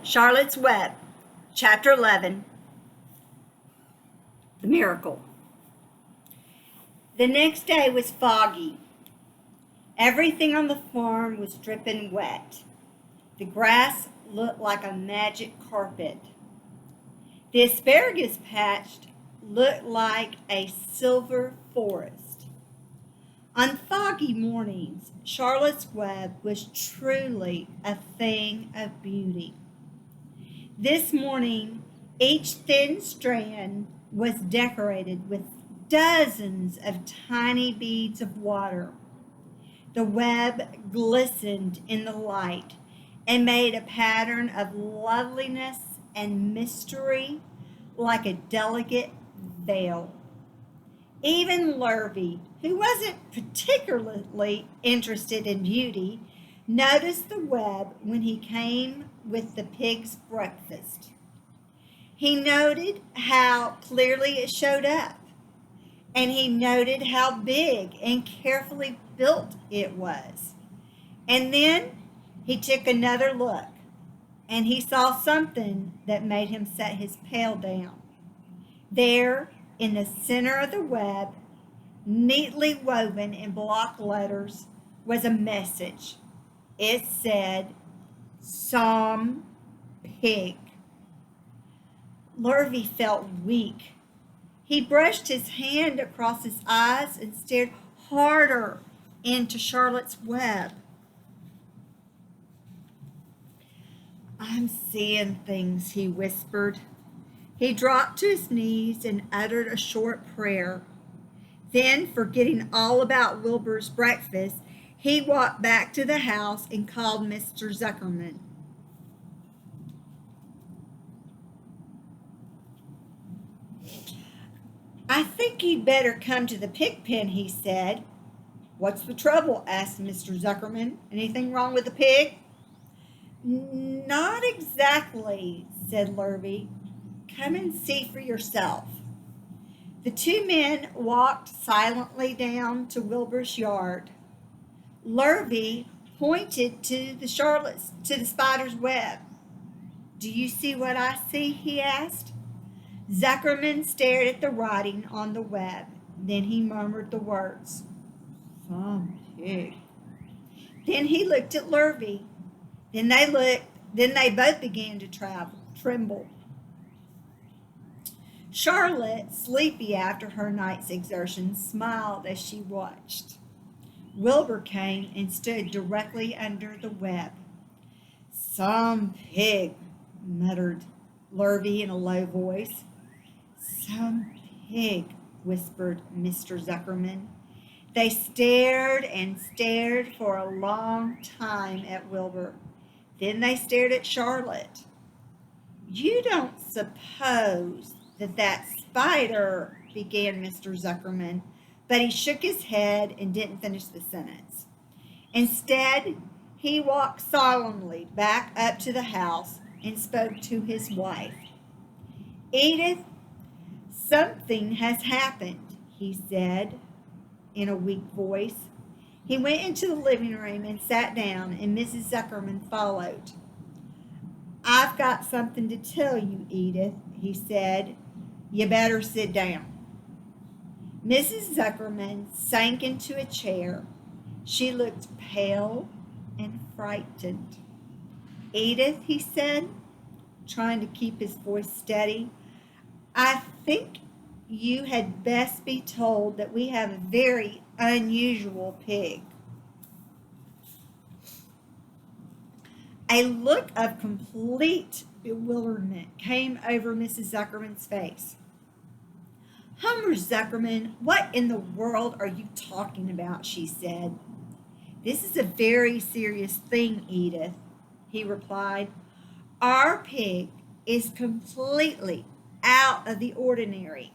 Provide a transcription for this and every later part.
Charlotte's Web, Chapter 11, The Miracle. The next day was foggy. Everything on the farm was dripping wet. The grass looked like a magic carpet. The asparagus patch looked like a silver forest. On foggy mornings, Charlotte's Web was truly a thing of beauty. This morning, each thin strand was decorated with dozens of tiny beads of water. The web glistened in the light and made a pattern of loveliness and mystery like a delicate veil. Even Lurvy, who wasn't particularly interested in beauty, noticed the web when he came with the pig's breakfast. He noted how clearly it showed up, and he noted how big and carefully built it was. And then he took another look, and he saw something that made him set his pail down. There, in the center of the web, neatly woven in block letters, was a message. It said, "Some pig." Lurvy felt weak. He brushed his hand across his eyes and stared harder into Charlotte's web. "I'm seeing things," he whispered. He dropped to his knees and uttered a short prayer. Then, forgetting all about Wilbur's breakfast, he walked back to the house and called Mr. Zuckerman. "I think you'd better come to the pig pen," he said. "What's the trouble?" asked Mr. Zuckerman. "Anything wrong with the pig?" "Not exactly," said Lurvy. "Come and see for yourself." The two men walked silently down to Wilbur's yard. Lurvy pointed to the spider's web. "Do you see what I see?" he asked. Zuckerman stared at the writing on the web. Then he murmured the words, "Some pig." Then he looked at Lurvy. Then they both began to tremble. Charlotte, sleepy after her night's exertions, smiled as she watched. Wilbur came and stood directly under the web. "Some pig," muttered Lurvy in a low voice. "Some pig," whispered Mr. Zuckerman. They stared and stared for a long time at Wilbur. Then they stared at Charlotte. "You don't suppose that spider," began Mr. Zuckerman, but he shook his head and didn't finish the sentence. Instead, he walked solemnly back up to the house and spoke to his wife. "Edith, something has happened," he said in a weak voice. He went into the living room and sat down, and Mrs. Zuckerman followed. "I've got something to tell you, Edith," he said. "You better sit down." Mrs. Zuckerman sank into a chair. She looked pale and frightened. "Edith," he said, trying to keep his voice steady, "I think you had best be told that we have a very unusual pig." A look of complete bewilderment came over Mrs. Zuckerman's face. "Homer Zuckerman, what in the world are you talking about?" she said. "This is a very serious thing, Edith," he replied. "Our pig is completely out of the ordinary."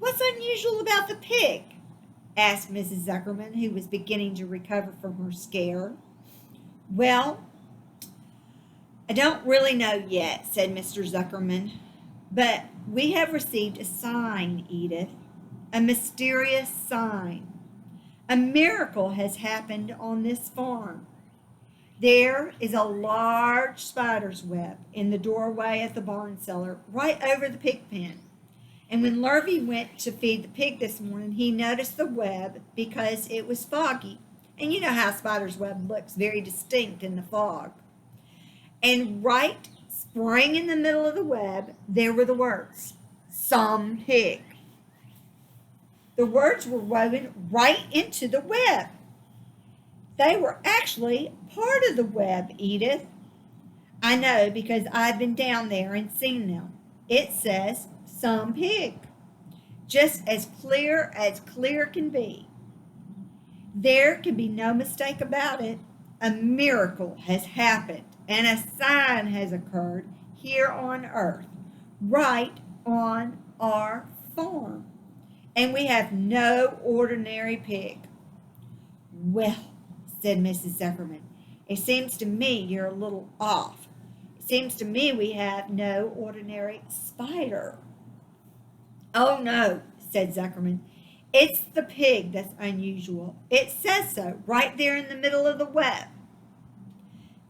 "What's unusual about the pig?" asked Mrs. Zuckerman, who was beginning to recover from her scare. "Well, I don't really know yet," said Mr. Zuckerman, "but we have received a sign, Edith, a mysterious sign. A miracle has happened on this farm. There is a large spider's web in the doorway of the barn cellar, right over the pig pen. And when Lurvy went to feed the pig this morning, he noticed the web because it was foggy. And you know how a spider's web looks very distinct in the fog. And right sprang in the middle of the web, there were the words, "Some pig." The words were woven right into the web. They were actually part of the web, Edith. I know because I've been down there and seen them. It says, "Some pig." Just as clear can be. There can be no mistake about it. A miracle has happened and a sign has occurred here on earth, right on our farm. And we have no ordinary pig. "Well," said Mrs. Zuckerman, "it seems to me you're a little off. It seems to me we have no ordinary spider." "Oh, no," said Zuckerman. "It's the pig that's unusual. It says so right there in the middle of the web."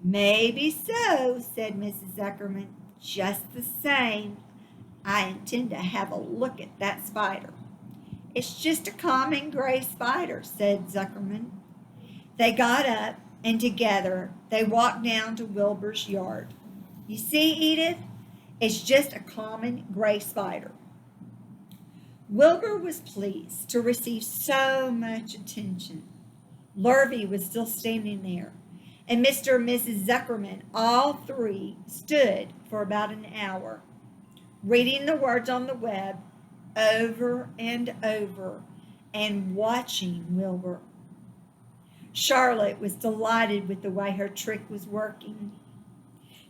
"Maybe so," said Mrs. Zuckerman. "Just the same, I intend to have a look at that spider." "It's just a common gray spider," said Zuckerman. They got up, and together they walked down to Wilbur's yard. "You see, Edith, it's just a common gray spider." Wilbur was pleased to receive so much attention. Lurvy was still standing there, and Mr. and Mrs. Zuckerman, all three, stood for about an hour, reading the words on the web over and over and watching Wilbur. Charlotte was delighted with the way her trick was working.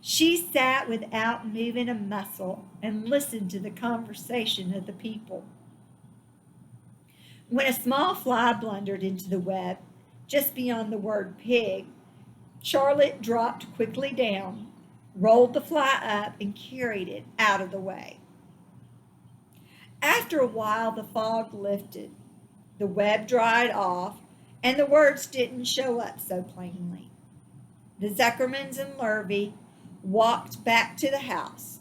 She sat without moving a muscle and listened to the conversation of the people. When a small fly blundered into the web, just beyond the word pig, Charlotte dropped quickly down, rolled the fly up, and carried it out of the way. After a while, the fog lifted, the web dried off, and the words didn't show up so plainly. The Zuckermans and Lurvy walked back to the house.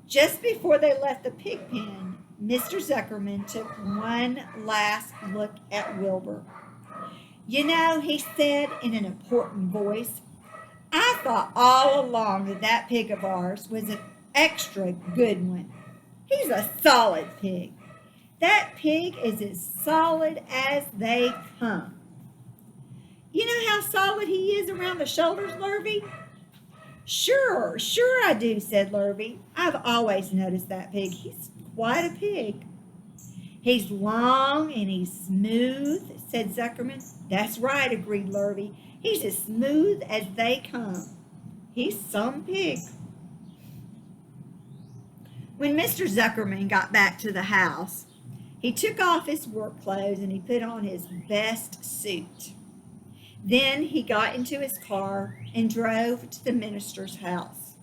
Just before they left the pig pen, Mr. Zuckerman took one last look at Wilbur. "You know," he said in an important voice, "I thought all along that pig of ours was an extra good one. He's a solid pig. That pig is as solid as they come." "You know how solid he is around the shoulders, Lurvy?" Sure I do," said Lurvy. "I've always noticed that pig. He's quite a pig." "He's long and he's smooth," said Zuckerman. "That's right," agreed Lurvy. "He's as smooth as they come. He's some pig." When Mr. Zuckerman got back to the house, he took off his work clothes and he put on his best suit. Then he got into his car and drove to the minister's house.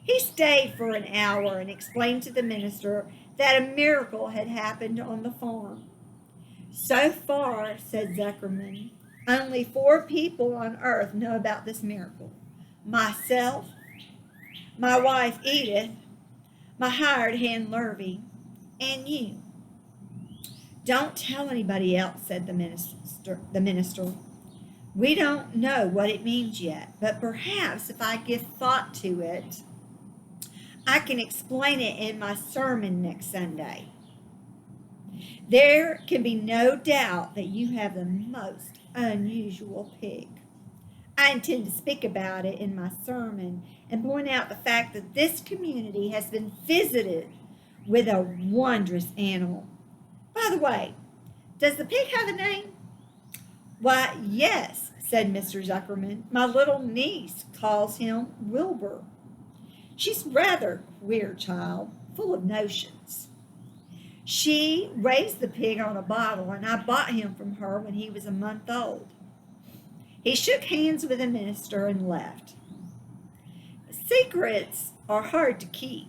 He stayed for an hour and explained to the minister that a miracle had happened on the farm. "So far," said Zuckerman, "only 4 people on earth know about this miracle. Myself, my wife Edith, my hired hand Lurvy, and you." "Don't tell anybody else," said the minister. "We don't know what it means yet, but perhaps if I give thought to it, I can explain it in my sermon next Sunday. There can be no doubt that you have the most unusual pig. I intend to speak about it in my sermon and point out the fact that this community has been visited with a wondrous animal. By the way, does the pig have a name?" "Why, yes," said Mr. Zuckerman. "My little niece calls him Wilbur. She's rather a queer child, full of notions. She raised the pig on a bottle, and I bought him from her when he was a month old." He shook hands with the minister and left. Secrets are hard to keep.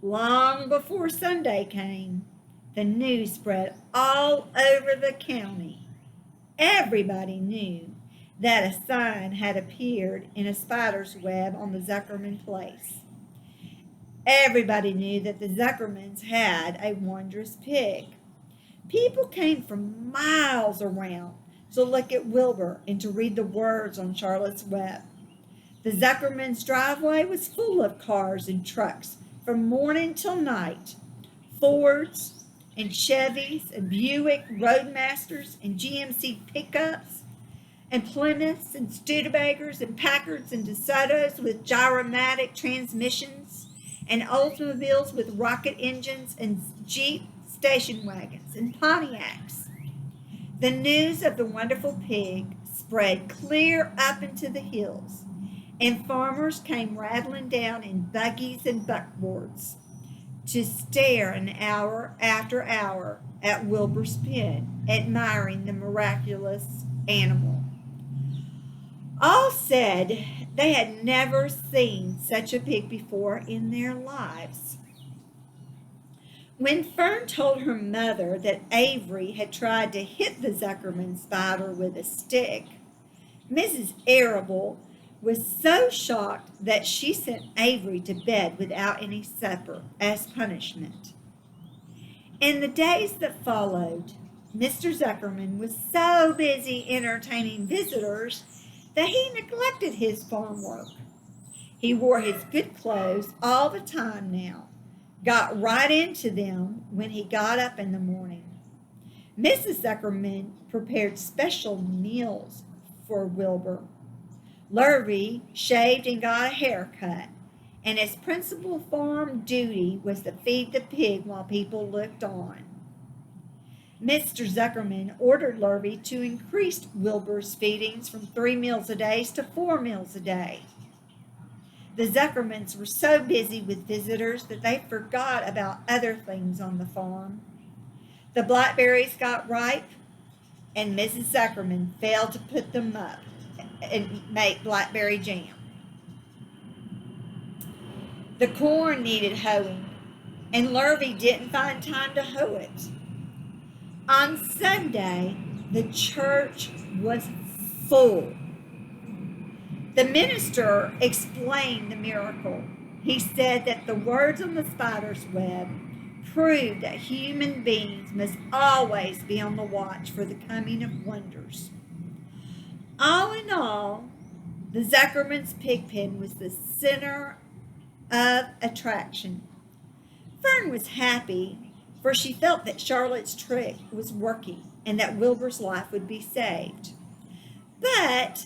Long before Sunday came, the news spread all over the county. Everybody knew that a sign had appeared in a spider's web on the Zuckerman place. Everybody knew that the Zuckermans had a wondrous pig. People came from miles around to look at Wilbur and to read the words on Charlotte's web. The Zuckerman's driveway was full of cars and trucks from morning till night. Fords and Chevys and Buick Roadmasters and GMC pickups and Plymouths and Studebagers and Packards and DeSotos with gyromatic transmissions and Oldsmobiles with rocket engines and Jeep station wagons and Pontiacs. The news of the wonderful pig spread clear up into the hills, and farmers came rattling down in buggies and buckboards to stare an hour after hour at Wilbur's pen, admiring the miraculous animal. All said they had never seen such a pig before in their lives. When Fern told her mother that Avery had tried to hit the Zuckerman spider with a stick, Mrs. Arable was so shocked that she sent Avery to bed without any supper as punishment. In the days that followed, Mr. Zuckerman was so busy entertaining visitors that he neglected his farm work. He wore his good clothes all the time now, got right into them when he got up in the morning. Mrs. Zuckerman prepared special meals for Wilbur. Lurvy shaved and got a haircut, and his principal farm duty was to feed the pig while people looked on. Mr. Zuckerman ordered Lurvy to increase Wilbur's feedings from 3 meals a day to 4 meals a day. The Zuckermans were so busy with visitors that they forgot about other things on the farm. The blackberries got ripe, and Mrs. Zuckerman failed to put them up and make blackberry jam. The corn needed hoeing, and Lurvy didn't find time to hoe it. On Sunday, the church was full. The minister explained the miracle. He said that the words on the spider's web proved that human beings must always be on the watch for the coming of wonders. All in all, the Zuckerman's pig pen was the center of attraction. Fern was happy, for she felt that Charlotte's trick was working and that Wilbur's life would be saved. But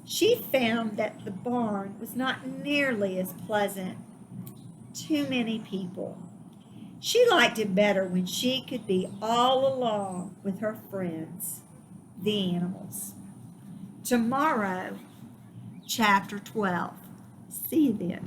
she found that the barn was not nearly as pleasant. Too many people. She liked it better when she could be all alone with her friends, the animals. Tomorrow, chapter 12. See you then.